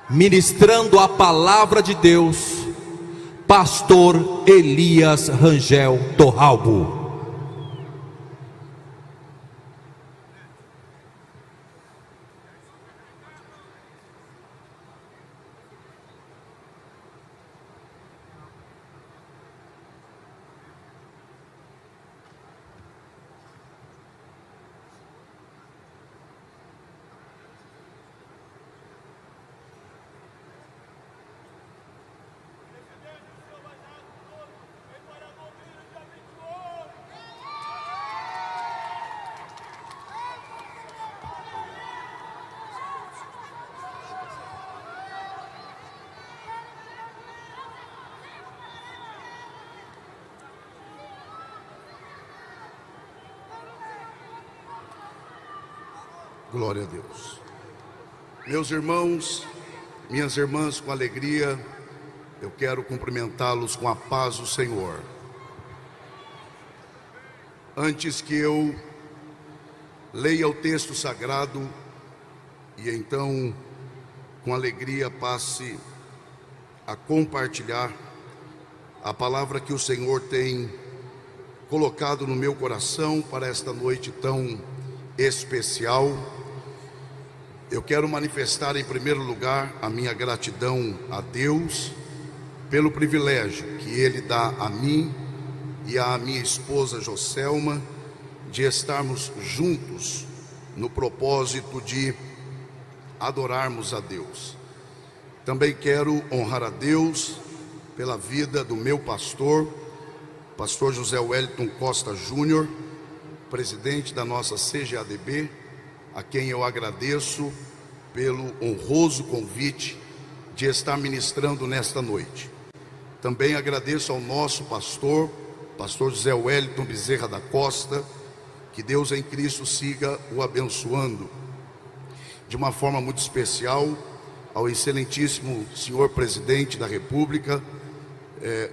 ministrando a palavra de Deus, pastor Elias Rangel Torralbo. Glória a Deus. Meus irmãos, minhas irmãs, com alegria, eu quero cumprimentá-los com a paz do Senhor. Antes que eu leia o texto sagrado e então, com alegria, passe a compartilhar a palavra que o Senhor tem colocado no meu coração para esta noite tão especial, eu quero manifestar em primeiro lugar a minha gratidão a Deus pelo privilégio que Ele dá a mim e à minha esposa Joselma de estarmos juntos no propósito de adorarmos a Deus. Também quero honrar a Deus pela vida do meu pastor José Wellington Costa Júnior, presidente da nossa CGADB, a quem eu agradeço pelo honroso convite de estar ministrando nesta noite. Também agradeço ao nosso pastor José Wellington Bezerra da Costa, que Deus em Cristo siga o abençoando. De uma forma muito especial, ao excelentíssimo senhor presidente da República,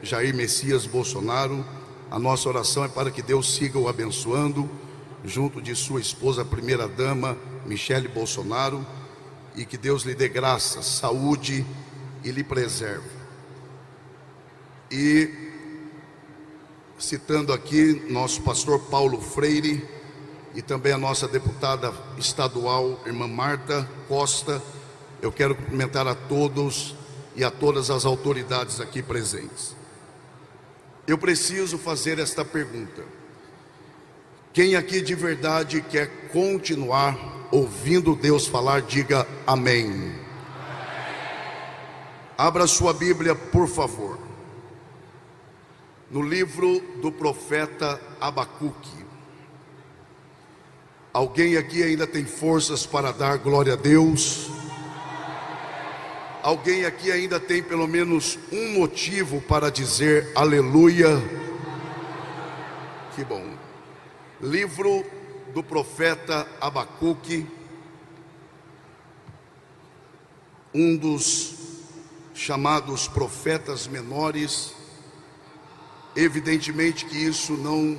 Jair Messias Bolsonaro, a nossa oração é para que Deus siga o abençoando, junto de sua esposa, a primeira-dama, Michele Bolsonaro, e que Deus lhe dê graça, saúde e lhe preserve. E, citando aqui nosso pastor Paulo Freire, e também a nossa deputada estadual, irmã Marta Costa, eu quero cumprimentar a todos e a todas as autoridades aqui presentes. Eu preciso fazer esta pergunta: quem aqui de verdade quer continuar ouvindo Deus falar, diga amém. Abra sua Bíblia, por favor, no livro do profeta Abacuque. Alguém aqui ainda tem forças para dar glória a Deus? Alguém aqui ainda tem pelo menos um motivo para dizer aleluia? Que bom. Livro do profeta Abacuque, um dos chamados profetas menores. Evidentemente que isso não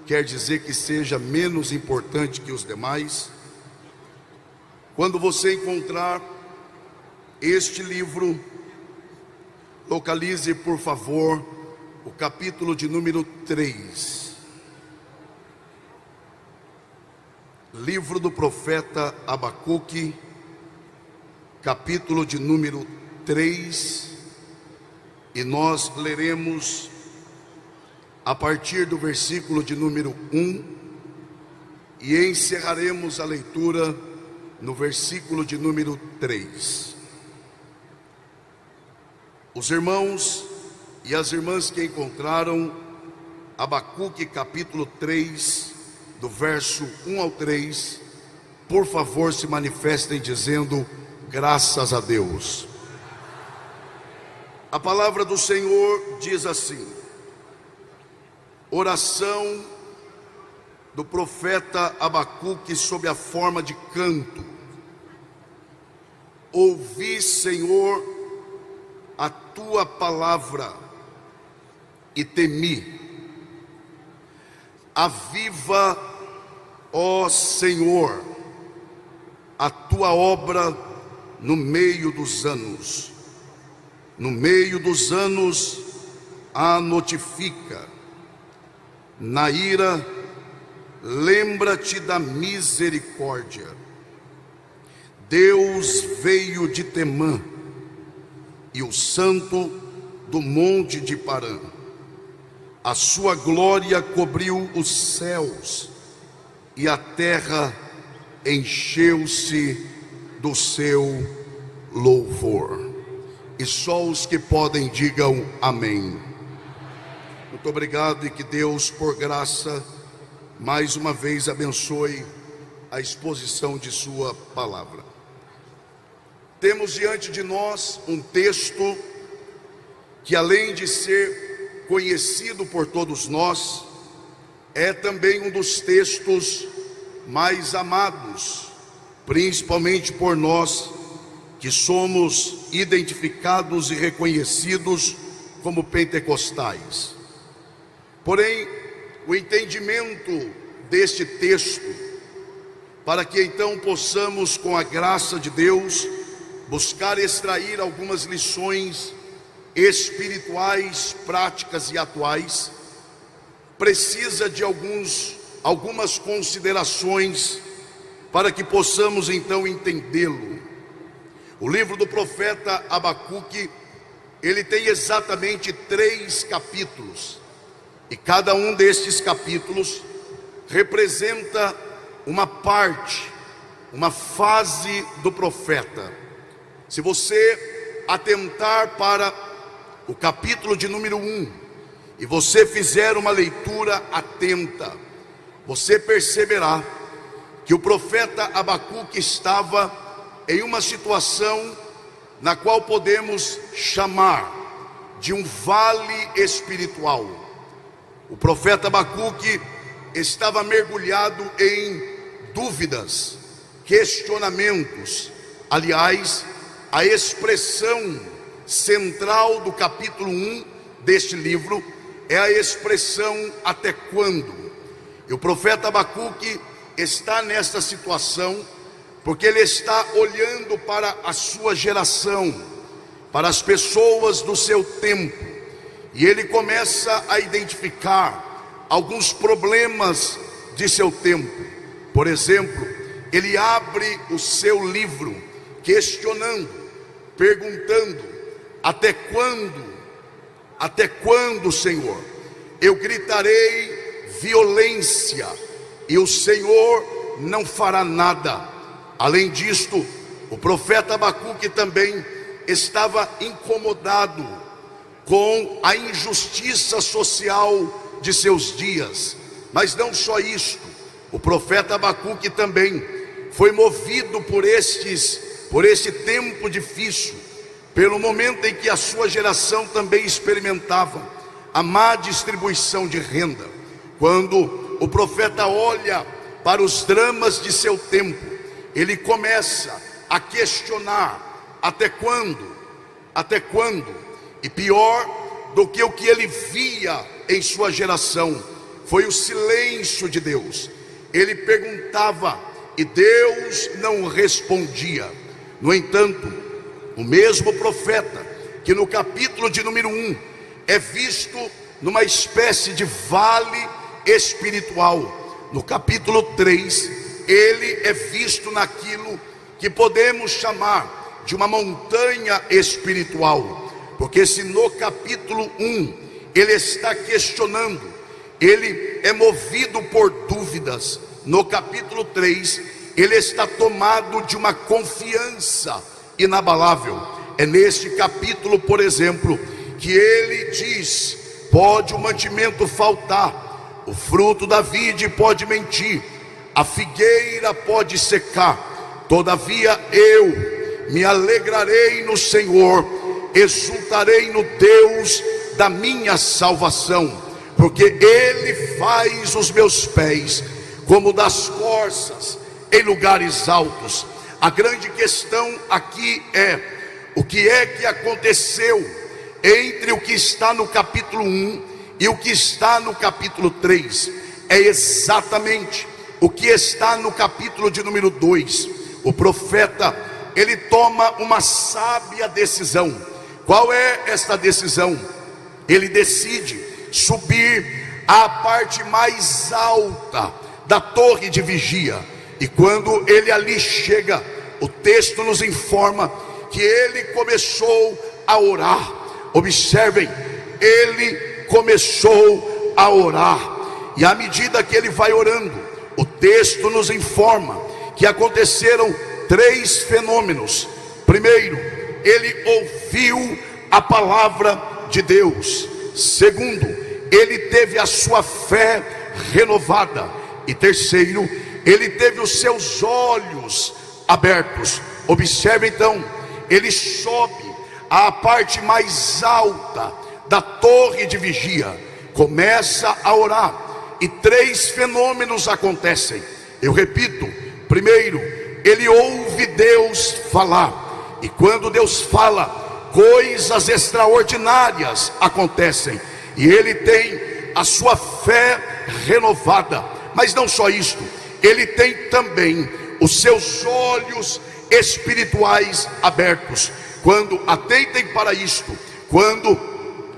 quer dizer que seja menos importante que os demais. Quando você encontrar este livro, localize, por favor, o capítulo de número 3. Livro do profeta Abacuque, capítulo de número 3, e nós leremos a partir do versículo de número 1 e encerraremos a leitura no versículo de número 3. Os irmãos e as irmãs que encontraram Abacuque capítulo 3, do verso 1 ao 3, por favor se manifestem dizendo graças a Deus. A palavra do Senhor diz assim: oração do profeta Abacuque sob a forma de canto. Ouvi, Senhor, a tua palavra e temi. Aviva, ó Senhor, a tua obra no meio dos anos. No meio dos anos a notifica. Na ira, lembra-te da misericórdia. Deus veio de Temã, e o santo do monte de Parã. A sua glória cobriu os céus, e a terra encheu-se do seu louvor. E só os que podem digam amém. Muito obrigado, e que Deus, por graça, mais uma vez abençoe a exposição de sua palavra. Temos diante de nós um texto que, além de ser conhecido por todos nós, é também um dos textos mais amados, principalmente por nós que somos identificados e reconhecidos como pentecostais. Porém, o entendimento deste texto, para que então possamos, com a graça de Deus, buscar extrair algumas lições espirituais, práticas e atuais, precisa de algumas considerações para que possamos então entendê-lo. O livro do profeta Abacuque, ele tem exatamente 3 capítulos, e cada um destes capítulos representa uma parte, uma fase do profeta. Se você atentar para o capítulo de número 1 e você fizer uma leitura atenta, você perceberá que o profeta Abacuque estava em uma situação na qual podemos chamar de um vale espiritual. O profeta Abacuque estava mergulhado em dúvidas, questionamentos. Aliás, a expressão central do capítulo 1 deste livro é a expressão até quando. E o profeta Abacuque está nesta situação porque ele está olhando para a sua geração, para as pessoas do seu tempo, e ele começa a identificar alguns problemas de seu tempo. Por exemplo, ele abre o seu livro questionando, perguntando: até quando, Senhor, eu gritarei violência e o Senhor não fará nada? Além disto, o profeta Abacuque também estava incomodado com a injustiça social de seus dias. Mas não só isto, o profeta Abacuque também foi movido por esse tempo difícil, pelo momento em que a sua geração também experimentava a má distribuição de renda. Quando o profeta olha para os dramas de seu tempo, ele começa a questionar: até quando? Até quando? E pior do que o que ele via em sua geração foi o silêncio de Deus. Ele perguntava e Deus não respondia. No entanto, o mesmo profeta, que no capítulo de número 1 é visto numa espécie de vale espiritual, no capítulo 3 ele é visto naquilo que podemos chamar de uma montanha espiritual. Porque se no capítulo 1 ele está questionando, ele é movido por dúvidas, no capítulo 3 ele está tomado de uma confiança inabalável. É neste capítulo, por exemplo, que ele diz: pode o mantimento faltar, o fruto da vide pode mentir, a figueira pode secar, todavia eu me alegrarei no Senhor, exultarei no Deus da minha salvação, porque Ele faz os meus pés como das corças em lugares altos. A grande questão aqui é: o que é que aconteceu entre o que está no capítulo 1 e o que está no capítulo 3? É exatamente o que está no capítulo de número 2. O profeta ele toma uma sábia decisão. Qual é esta decisão? Ele decide subir à parte mais alta da torre de vigia. E quando ele ali chega, o texto nos informa que ele começou a orar. Observem, ele começou a orar. E à medida que ele vai orando, o texto nos informa que aconteceram 3 fenômenos. Primeiro, ele ouviu a palavra de Deus. Segundo, ele teve a sua fé renovada. E terceiro, ele teve os seus olhos abertos. Observe então, ele sobe à parte mais alta da torre de vigia, começa a orar, e 3 fenômenos acontecem. Eu repito: primeiro, ele ouve Deus falar, e quando Deus fala, coisas extraordinárias acontecem, e ele tem a sua fé renovada. Mas não só isto, ele tem também os seus olhos espirituais abertos. Quando atentem para isto, quando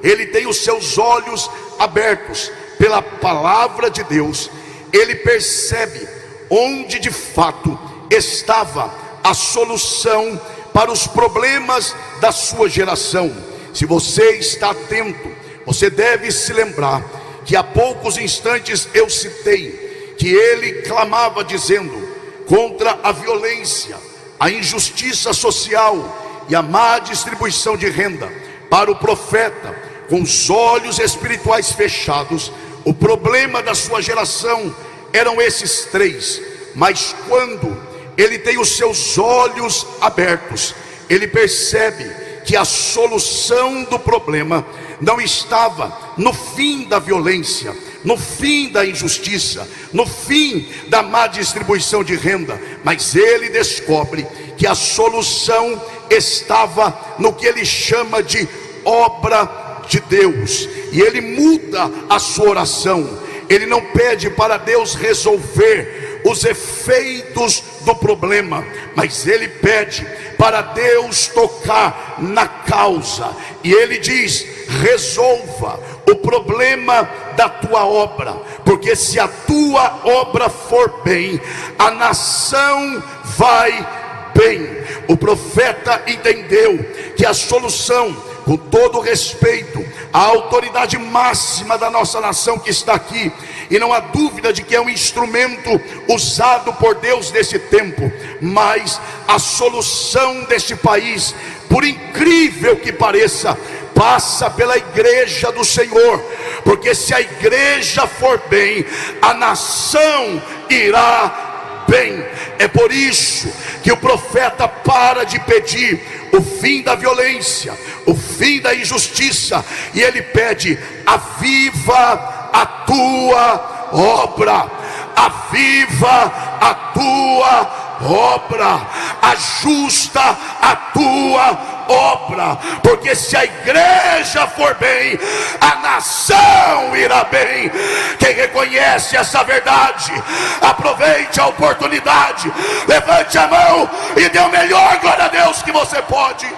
ele tem os seus olhos abertos pela palavra de Deus, ele percebe onde de fato estava a solução para os problemas da sua geração. Se você está atento, você deve se lembrar que há poucos instantes eu citei que ele clamava dizendo contra a violência, a injustiça social e a má distribuição de renda. Para o profeta, com os olhos espirituais fechados, o problema da sua geração eram esses 3. Mas quando ele tem os seus olhos abertos, ele percebe que a solução do problema não estava no fim da violência, no fim da injustiça, no fim da má distribuição de renda, mas ele descobre que a solução estava no que ele chama de obra de Deus. E ele muda a sua oração. Ele não pede para Deus resolver os efeitos do problema, mas ele pede para Deus tocar na causa. E ele diz: resolva o problema da tua obra, porque se a tua obra for bem, a nação vai bem. O profeta entendeu que a solução, com todo respeito à autoridade máxima da nossa nação que está aqui, e não há dúvida de que é um instrumento usado por Deus nesse tempo, mas a solução deste país, por incrível que pareça, passa pela igreja do Senhor, porque se a igreja for bem, a nação irá bem. É por isso que o profeta para de pedir o fim da violência, o fim da injustiça, e ele pede: aviva a tua obra, aviva a tua obra, ajusta a tua obra, porque se a igreja for bem, a nação irá bem. Quem reconhece essa verdade, aproveite a oportunidade, levante a mão e dê o melhor glória a Deus que você pode.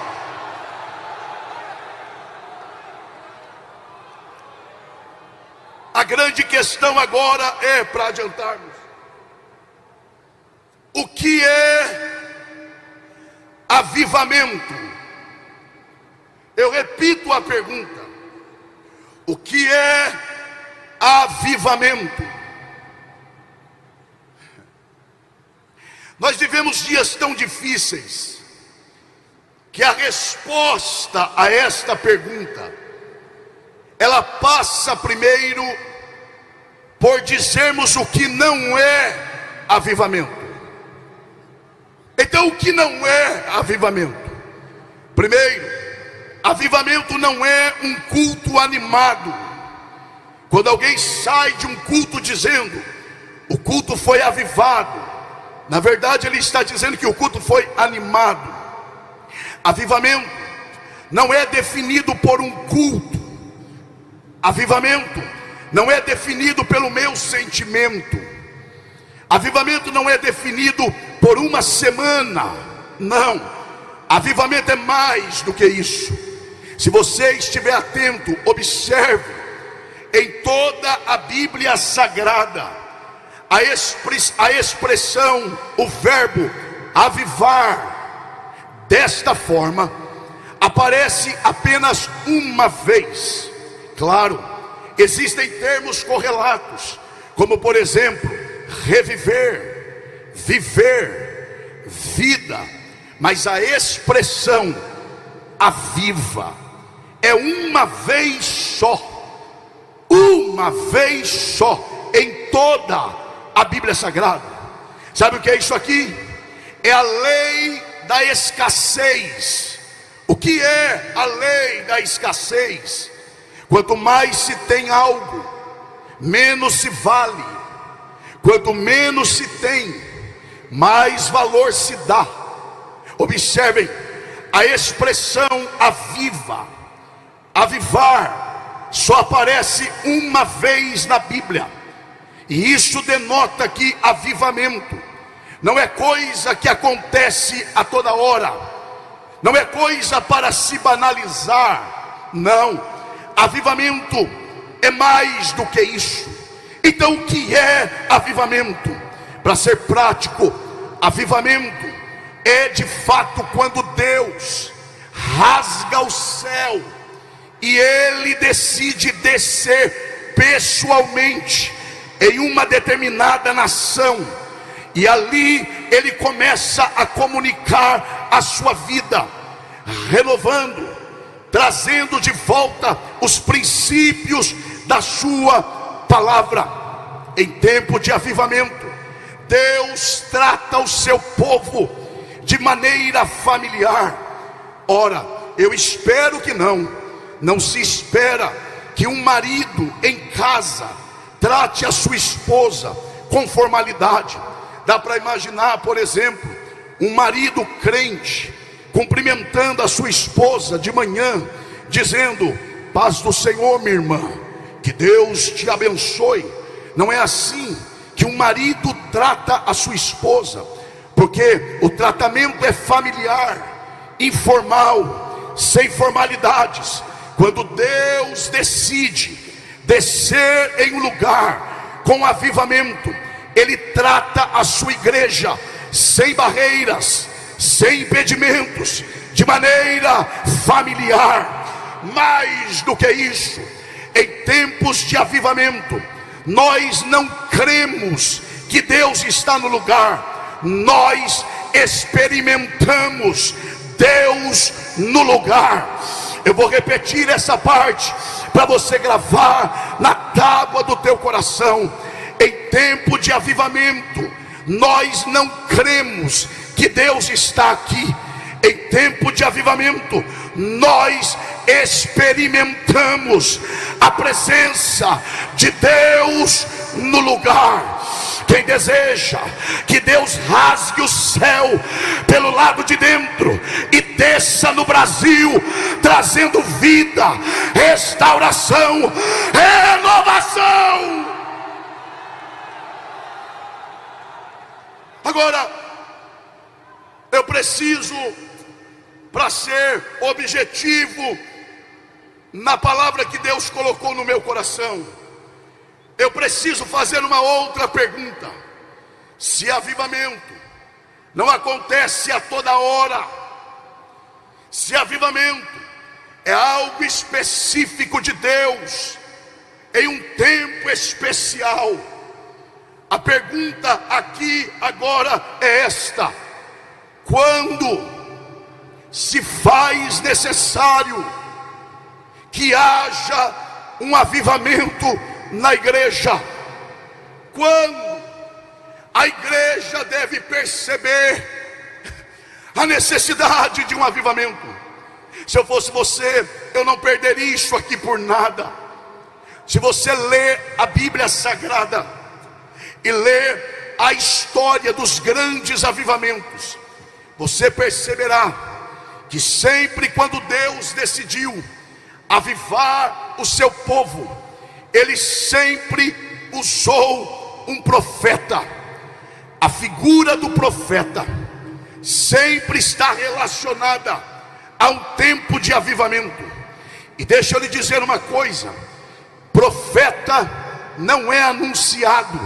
A grande questão agora é, para adiantarmos, o que é avivamento? Eu repito a pergunta: o que é avivamento? Nós vivemos dias tão difíceis que a resposta a esta pergunta, ela passa primeiro por dizermos o que não é avivamento. Então, o que não é avivamento? Primeiro, avivamento não é um culto animado. Quando alguém sai de um culto dizendo o culto foi avivado, na verdade ele está dizendo que o culto foi animado. Avivamento não é definido por um culto. Avivamento não é definido pelo meu sentimento. Avivamento não é definido por uma semana. Não, avivamento é mais do que isso. Se você estiver atento, observe em toda a Bíblia Sagrada a expressão, o verbo avivar, desta forma, aparece apenas uma vez. Claro, existem termos correlatos, como por exemplo, reviver, viver, vida, mas a expressão aviva é uma vez só em toda a Bíblia Sagrada. Sabe o que é isso aqui? É a lei da escassez. O que é a lei da escassez? Quanto mais se tem algo, menos se vale. Quanto menos se tem, mais valor se dá. Observem, a expressão aviva, avivar, só aparece uma vez na Bíblia. E isso denota que avivamento não é coisa que acontece a toda hora, não é coisa para se banalizar. Não, avivamento é mais do que isso. Então o que é avivamento? Para ser prático, avivamento é de fato quando Deus rasga o céu e Ele decide descer pessoalmente em uma determinada nação, e ali Ele começa a comunicar a sua vida, renovando, trazendo de volta os princípios da sua palavra. Em tempo de avivamento, Deus trata o seu povo de maneira familiar. Ora, eu espero que não se espera que um marido em casa trate a sua esposa com formalidade. Dá para imaginar, por exemplo, um marido crente cumprimentando a sua esposa de manhã, dizendo: paz do Senhor, minha irmã, que Deus te abençoe. Não é assim que um marido trata a sua esposa, porque o tratamento é familiar, informal, sem formalidades. Quando Deus decide descer em um lugar com avivamento, Ele trata a sua igreja sem barreiras, sem impedimentos, de maneira familiar. Mais do que isso, em tempos de avivamento, nós não cremos que Deus está no lugar, nós experimentamos Deus no lugar. Eu vou repetir essa parte para você gravar na tábua do teu coração. Em tempo de avivamento, nós não cremos que Deus está aqui. Em tempo de avivamento, nós experimentamos a presença de Deus no lugar. Quem deseja que Deus rasgue o céu pelo lado de dentro e desça no Brasil, trazendo vida, restauração, renovação. Agora, eu preciso, para ser objetivo na palavra que Deus colocou no meu coração, eu preciso fazer uma outra pergunta. Se avivamento não acontece a toda hora, se avivamento é algo específico de Deus, em um tempo especial, a pergunta aqui agora é esta: quando se faz necessário que haja um avivamento na igreja? Quando a igreja deve perceber a necessidade de um avivamento? Se eu fosse você, eu não perderia isso aqui por nada. Se você ler a Bíblia Sagrada e ler a história dos grandes avivamentos, você perceberá que sempre quando Deus decidiu avivar o seu povo, Ele sempre usou um profeta. A figura do profeta sempre está relacionada a um tempo de avivamento. E deixa eu lhe dizer uma coisa: profeta não é anunciado,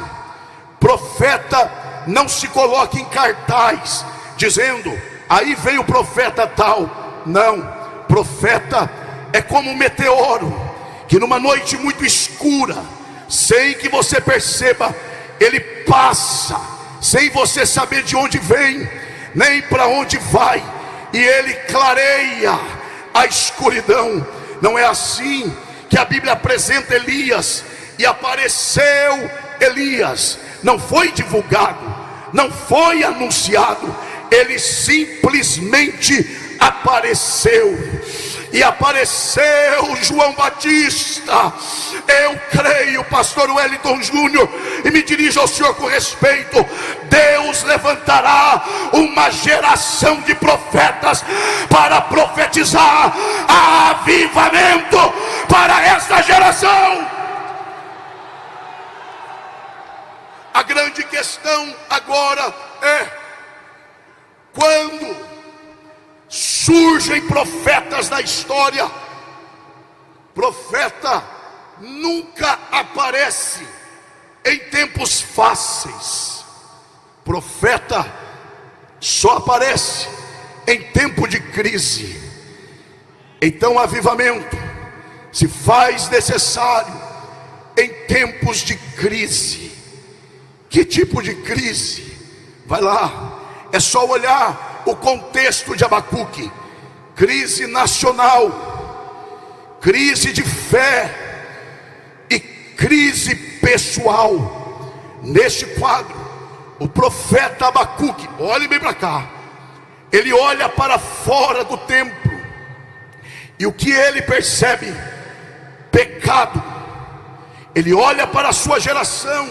profeta não se coloca em cartaz dizendo, aí vem o profeta tal. Não, profeta é como um meteoro, que numa noite muito escura, sem que você perceba, ele passa, sem você saber de onde vem, nem para onde vai, e ele clareia a escuridão. Não é assim que a Bíblia apresenta Elias. E apareceu Elias, não foi divulgado, não foi anunciado, ele simplesmente apareceu. E apareceu João Batista. Eu creio, pastor Wellington Júnior, e me dirijo ao senhor com respeito, Deus levantará uma geração de profetas para profetizar avivamento para esta geração. A grande questão agora é: quando surgem profetas na história, profeta nunca aparece em tempos fáceis, profeta só aparece em tempo de crise. Então, avivamento se faz necessário em tempos de crise. Que tipo de crise? Vai lá, é só olhar o contexto de Abacuque: crise nacional, crise de fé e crise pessoal. Neste quadro, o profeta Abacuque, olhe bem para cá, ele olha para fora do templo, e o que ele percebe? Pecado. Ele olha para a sua geração,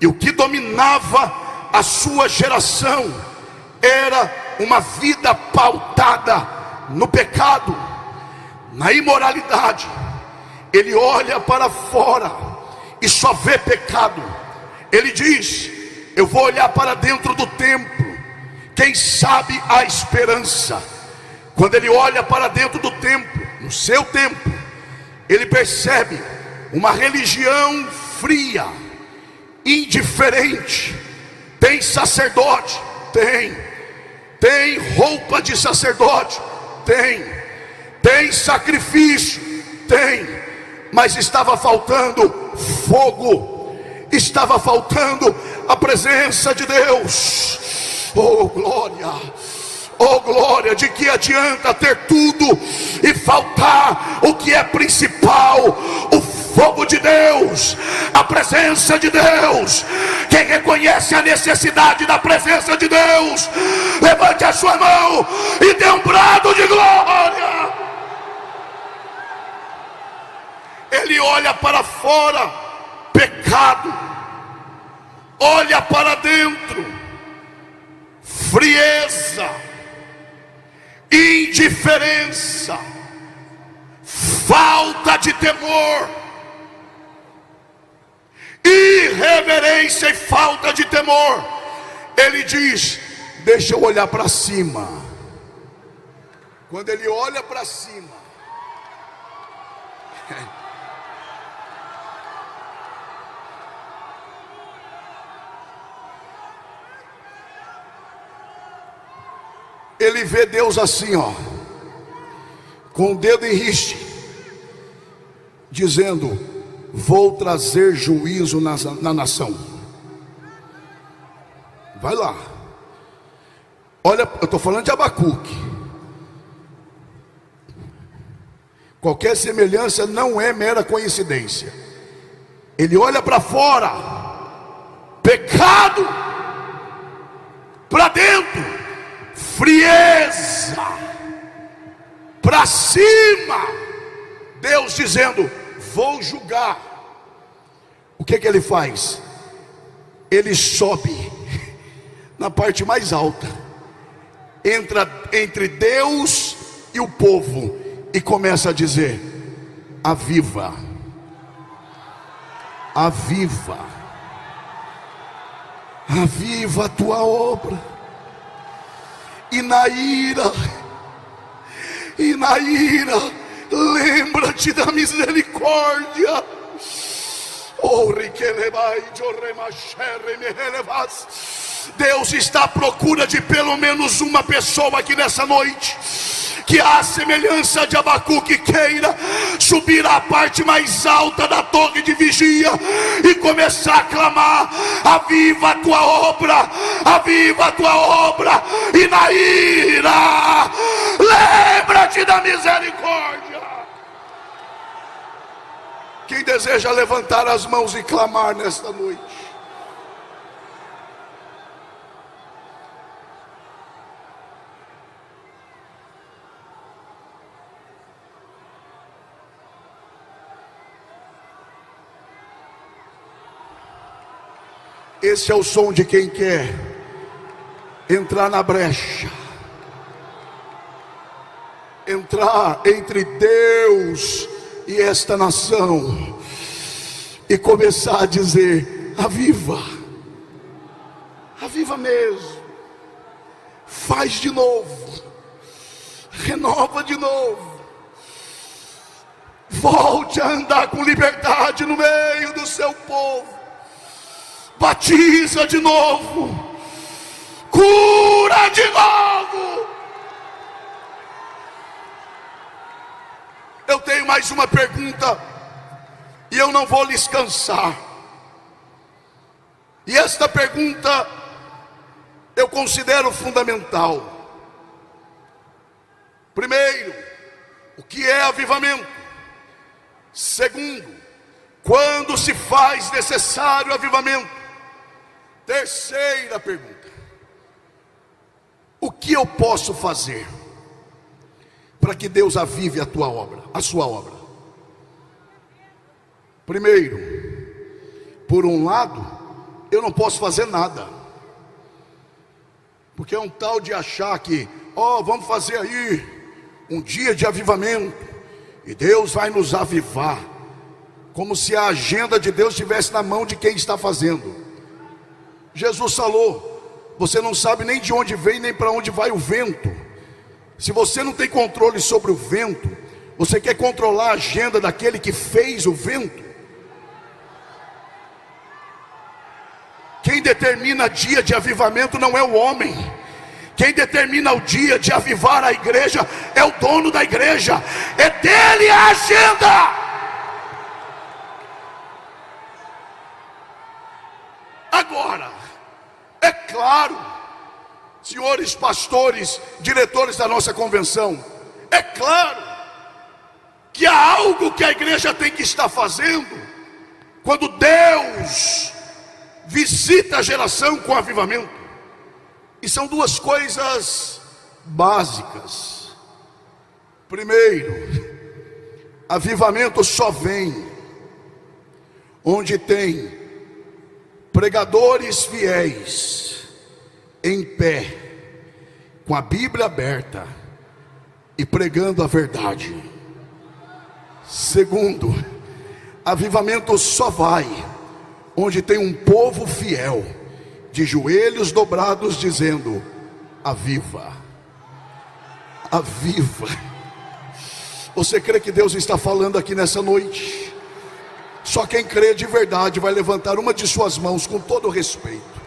e o que dominava a sua geração era uma vida pautada no pecado, na imoralidade. Ele olha para fora e só vê pecado. Ele diz: eu vou olhar para dentro do templo, quem sabe há esperança. Quando ele olha para dentro do templo, no seu templo, ele percebe uma religião fria, indiferente. Tem sacerdote? Tem roupa de sacerdote? Tem sacrifício? Tem. Mas estava faltando fogo, estava faltando a presença de Deus. Oh glória, oh glória! De que adianta ter tudo e faltar o que é principal? O fogo de Deus, a presença de Deus. Quem reconhece a necessidade da presença de Deus, levante a sua mão e dê um brado de glória. Ele olha para fora, pecado. Olha para dentro, frieza, indiferença, falta de temor, irreverência e falta de temor. Ele diz: deixa eu olhar para cima. Quando ele olha para cima, ele vê Deus assim, ó, com o dedo em riste, dizendo: vou trazer juízo na nação. Vai lá. Olha, eu estou falando de Abacuque. Qualquer semelhança não é mera coincidência. Ele olha para fora, pecado, para dentro, frieza, para cima, Deus dizendo: vou julgar. O que ele faz? Ele sobe na parte mais alta, entra entre Deus e o povo e começa a dizer: aviva, aviva, aviva a tua obra, e na ira, lembra-te da misericórdia. Deus está à procura de pelo menos uma pessoa aqui nessa noite, que à semelhança de Abacuque queira subir à parte mais alta da torre de vigia e começar a clamar: aviva a tua obra, aviva a tua obra, e na ira lembra-te da misericórdia. Quem deseja levantar as mãos e clamar nesta noite? Esse é o som de quem quer entrar na brecha, entrar entre Deus e esta nação e começar a dizer: aviva, aviva mesmo, faz de novo, renova de novo, volte a andar com liberdade no meio do seu povo, batiza de novo, cura de novo. Eu tenho mais uma pergunta e eu não vou lhes cansar. E esta pergunta eu considero fundamental. Primeiro, o que é avivamento? Segundo, quando se faz necessário avivamento? Terceira pergunta: o que eu posso fazer para que Deus avive a tua obra, a sua obra? Primeiro, por um lado, eu não posso fazer nada, porque é um tal de achar que, vamos fazer aí um dia de avivamento e Deus vai nos avivar, como se a agenda de Deus estivesse na mão de quem está fazendo. Jesus falou: você não sabe nem de onde vem nem para onde vai o vento. Se você não tem controle sobre o vento, você quer controlar a agenda daquele que fez o vento? Quem determina dia de avivamento não é o homem. Quem determina o dia de avivar a igreja é o dono da igreja. É dele a agenda. Agora, é claro, senhores pastores, diretores da nossa convenção, é claro que há algo que a igreja tem que estar fazendo quando Deus visita a geração com avivamento. E são duas coisas básicas. Primeiro, avivamento só vem onde tem pregadores fiéis em pé, com a Bíblia aberta e pregando a verdade. Segundo, avivamento só vai onde tem um povo fiel, de joelhos dobrados, dizendo: aviva, aviva. Você crê que Deus está falando aqui nessa noite? Só quem crê de verdade vai levantar uma de suas mãos com todo respeito.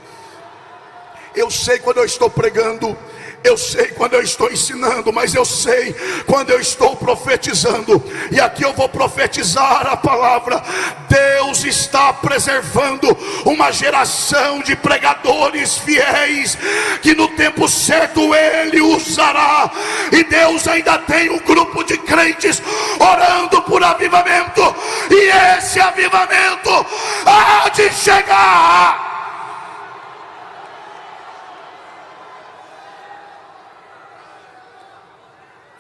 Eu sei quando eu estou pregando, eu sei quando eu estou ensinando, mas eu sei quando eu estou profetizando. E aqui eu vou profetizar a palavra. Deus está preservando uma geração de pregadores fiéis, que no tempo certo Ele usará. E Deus ainda tem um grupo de crentes orando por avivamento, e esse avivamento há de chegar.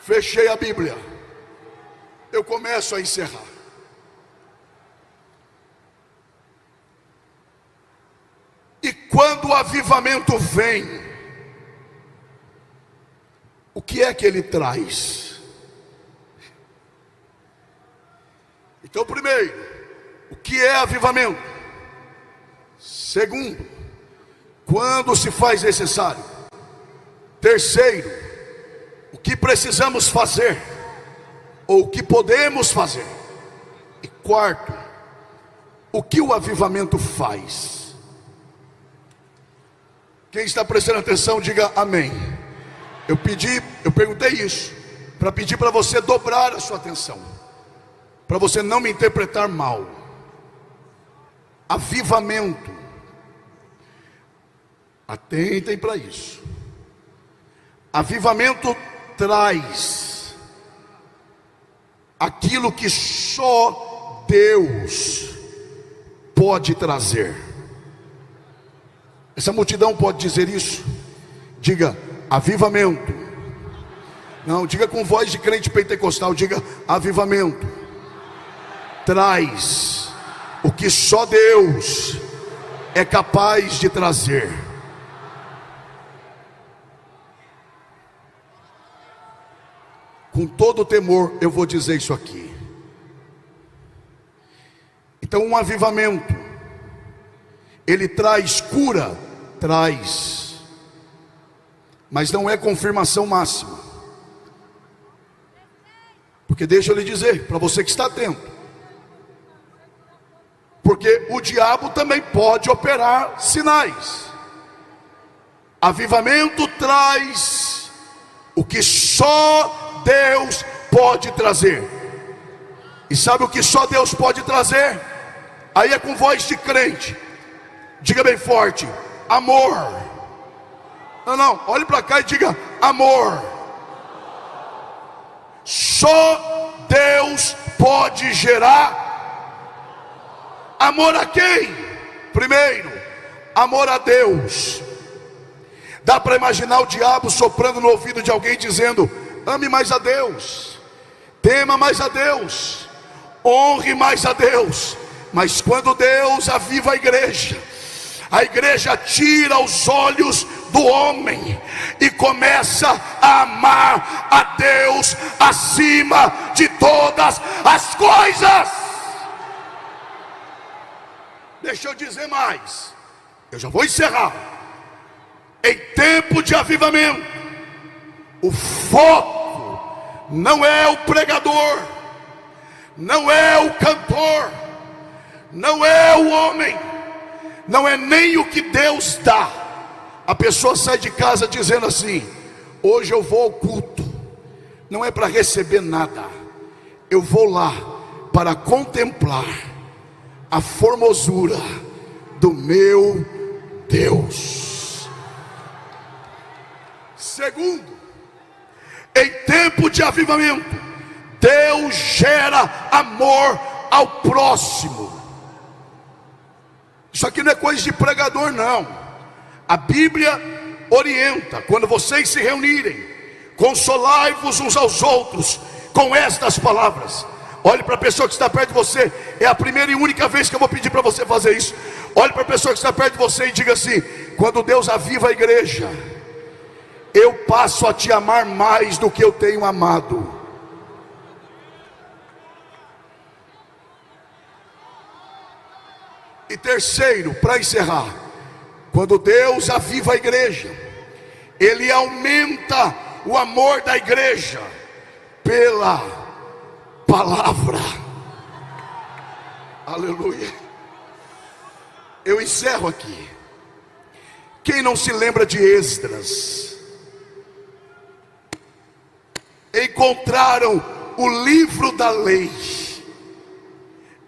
Fechei a Bíblia, eu começo a encerrar. E quando o avivamento vem, o que é que ele traz? Então, primeiro, o que é avivamento? Segundo, quando se faz necessário? Terceiro, o que precisamos fazer, ou o que podemos fazer. E quarto, o que o avivamento faz. Quem está prestando atenção, diga amém. Eu perguntei isso para pedir para você dobrar a sua atenção, para você não me interpretar mal. Avivamento, atentem para isso. Avivamento traz aquilo que só Deus pode trazer. Essa multidão pode dizer isso? Diga avivamento. Não, diga com voz de crente pentecostal, diga avivamento traz o que só Deus é capaz de trazer. Com todo temor eu vou dizer isso aqui. Então um avivamento, ele traz cura, traz, mas não é confirmação máxima. Porque deixa eu lhe dizer, para você que está atento, porque o diabo também pode operar sinais. Avivamento traz o que só Deus pode trazer. E sabe o que só Deus pode trazer? Aí é com voz de crente. Diga bem forte: amor. Não, olhe para cá e diga amor. Só Deus pode gerar amor. A quem? Primeiro, amor a Deus. Dá para imaginar o diabo soprando no ouvido de alguém dizendo: ame mais a Deus, tema mais a Deus, honre mais a Deus. Mas quando Deus aviva a igreja tira os olhos do homem e começa a amar a Deus acima de todas as coisas. Deixa eu dizer mais, eu já vou encerrar. Em tempo de avivamento, o foco não é o pregador, não é o cantor, não é o homem, não é nem o que Deus dá. A pessoa sai de casa dizendo assim: hoje eu vou ao culto, não é para receber nada, eu vou lá para contemplar a formosura do meu Deus. Segundo, em tempo de avivamento, Deus gera amor ao próximo. Isso aqui não é coisa de pregador, não. A Bíblia orienta: quando vocês se reunirem, consolai-vos uns aos outros com estas palavras. Olhe para a pessoa que está perto de você. É a primeira e única vez que eu vou pedir para você fazer isso. Olhe para a pessoa que está perto de você e diga assim: quando Deus aviva a igreja, eu passo a te amar mais do que eu tenho amado. E terceiro, para encerrar, quando Deus aviva a igreja, Ele aumenta o amor da igreja pela palavra. Aleluia. Eu encerro aqui. Quem não se lembra de Esdras? Encontraram o livro da lei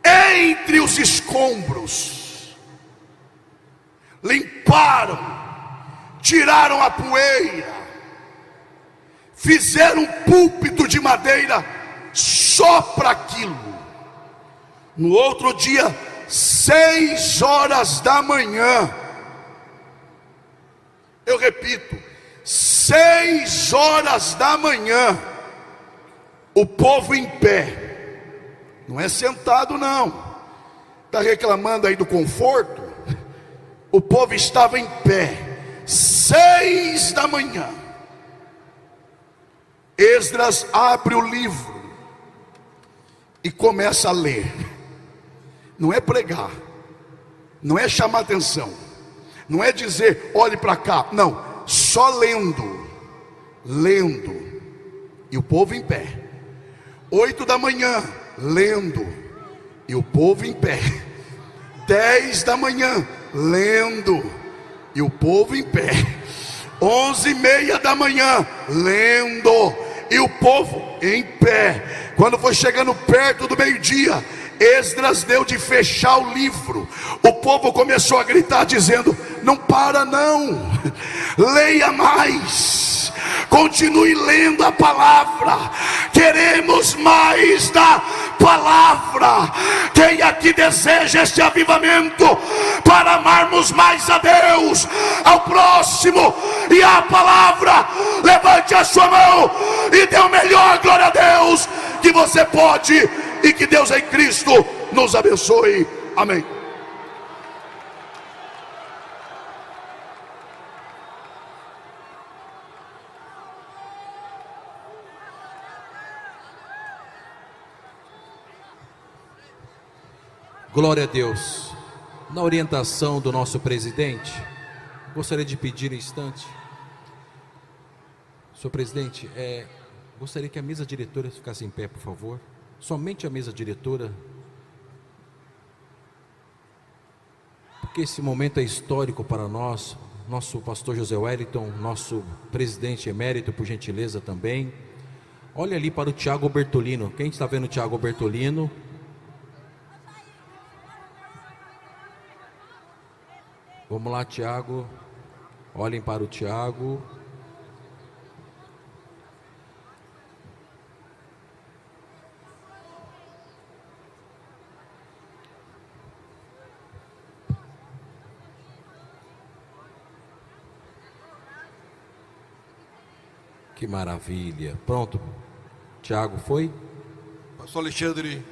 entre os escombros, limparam, tiraram a poeira, fizeram um púlpito de madeira só para aquilo. No outro dia, 6 horas da manhã, eu repito, 6 horas da manhã, o povo em pé, não é sentado não, está reclamando aí do conforto. O povo estava em pé, 6 da manhã. Esdras abre o livro e começa a ler. Não é pregar, não é chamar atenção, não é dizer olhe para cá, não, só lendo. lendo, e o povo em pé. 8 da manhã, lendo, e o povo em pé. 10 da manhã, lendo, e o povo em pé. 11h30 da manhã, lendo, e o povo em pé. Quando foi chegando perto do meio-dia, Esdras deu de fechar o livro. O povo começou a gritar dizendo: não para não, leia mais, continue lendo a palavra, queremos mais da palavra. Quem aqui deseja este avivamento para amarmos mais a Deus, ao próximo e à palavra? Levante a sua mão e dê o melhor glória a Deus que você pode, e que Deus em Cristo nos abençoe. Amém. Glória a Deus. Na orientação do nosso presidente, gostaria de pedir um instante. Senhor presidente, gostaria que a mesa diretora ficasse em pé, por favor. Somente a mesa diretora, porque esse momento é histórico para nós. Nosso pastor José Wellington, nosso presidente emérito, por gentileza também. Olha ali para o Tiago Bertolino. Quem está vendo o Tiago Bertolino? Vamos lá, Tiago. Olhem para o Tiago. Que maravilha. Pronto. Tiago foi? Pastor Alexandre,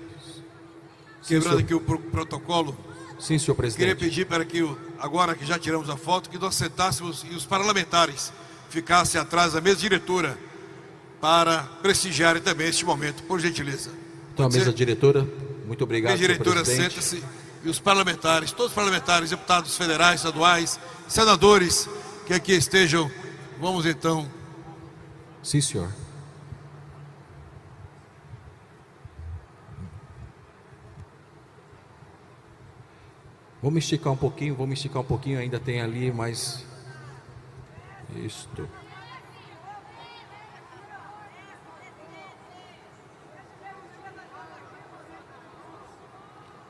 quebrando aqui o protocolo. Sim, senhor presidente. Queria pedir para que, agora que já tiramos a foto, que nós sentássemos e os parlamentares ficassem atrás da mesa diretora para prestigiarem também este momento, por gentileza. Então a mesa diretora, muito obrigado, mesa diretora, senhor senta-se, e os parlamentares, todos os parlamentares, deputados federais, estaduais, senadores que aqui estejam, vamos então. Sim, senhor. Vamos esticar um pouquinho, ainda tem ali mais. Isto.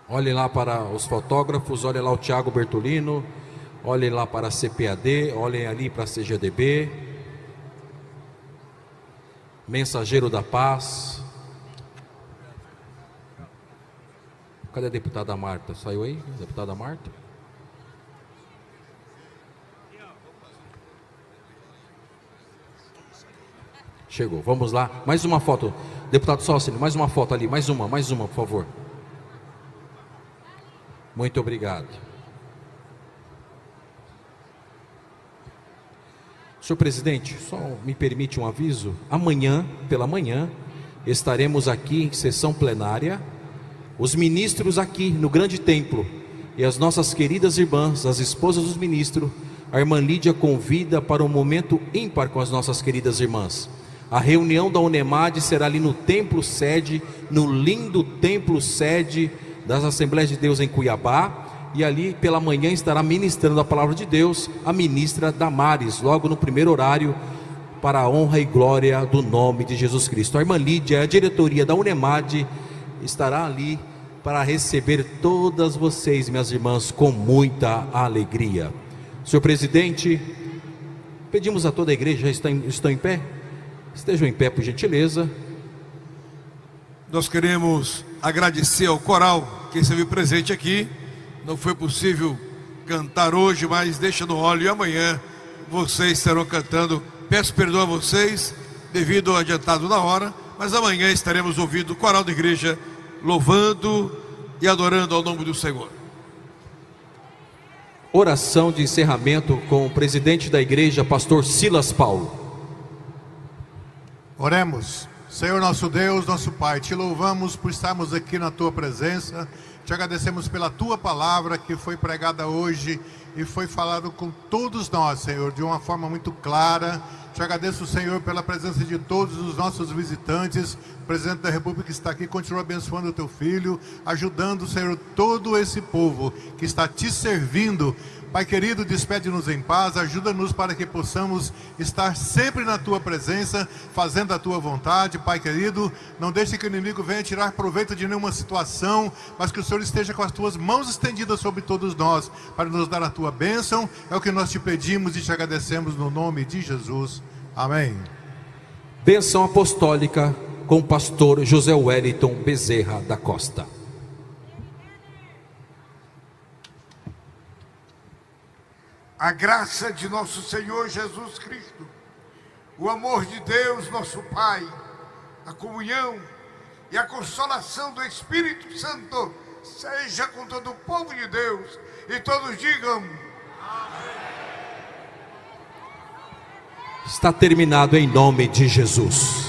Olhem lá para os fotógrafos, olhem lá o Tiago Bertolino, olhem lá para a CPAD, olhem ali para a CGDB. Mensageiro da Paz. Cadê a deputada Marta? Saiu aí? Deputada Marta? Chegou, vamos lá. Mais uma foto. Deputado Sócino, mais uma foto ali. Mais uma, por favor. Muito obrigado. Senhor presidente, só me permite um aviso. Amanhã, pela manhã, estaremos aqui em sessão plenária, os ministros aqui no grande templo, e as nossas queridas irmãs, as esposas dos ministros. A irmã Lídia convida para um momento ímpar com as nossas queridas irmãs. A reunião da UNEMAD será ali no templo sede, no lindo templo sede das Assembleias de Deus em Cuiabá. E ali pela manhã estará ministrando a palavra de Deus a ministra Damares, logo no primeiro horário, para a honra e glória do nome de Jesus Cristo. A irmã Lídia, a diretoria da UNEMAD, estará ali para receber todas vocês, minhas irmãs, com muita alegria. Senhor presidente, pedimos a toda a igreja, estão em pé? Estejam em pé, por gentileza. Nós queremos agradecer ao coral que esteve presente aqui. Não foi possível cantar hoje, mas deixa no óleo, e amanhã vocês estarão cantando. Peço perdão a vocês devido ao adiantado da hora, mas amanhã estaremos ouvindo o coral da igreja louvando e adorando ao nome do Senhor. Oração de encerramento com o presidente da igreja, pastor Silas Paulo. Oremos. Senhor nosso Deus, nosso Pai, te louvamos por estarmos aqui na tua presença. Te agradecemos pela tua palavra que foi pregada hoje e foi falado com todos nós, Senhor, de uma forma muito clara, Te agradeço, Senhor, pela presença de todos os nossos visitantes. O presidente da República está aqui, continua abençoando o teu filho, ajudando, Senhor, todo esse povo que está te servindo. Pai querido, despede-nos em paz, ajuda-nos para que possamos estar sempre na tua presença, fazendo a tua vontade. Pai querido, não deixe que o inimigo venha tirar proveito de nenhuma situação, mas que o Senhor esteja com as tuas mãos estendidas sobre todos nós, para nos dar a tua bênção. É o que nós te pedimos e te agradecemos no nome de Jesus. Amém. Bênção apostólica com o pastor José Wellington Bezerra da Costa. A graça de nosso Senhor Jesus Cristo, o amor de Deus, nosso Pai, a comunhão e a consolação do Espírito Santo seja com todo o povo de Deus, e todos digam: Está terminado em nome de Jesus.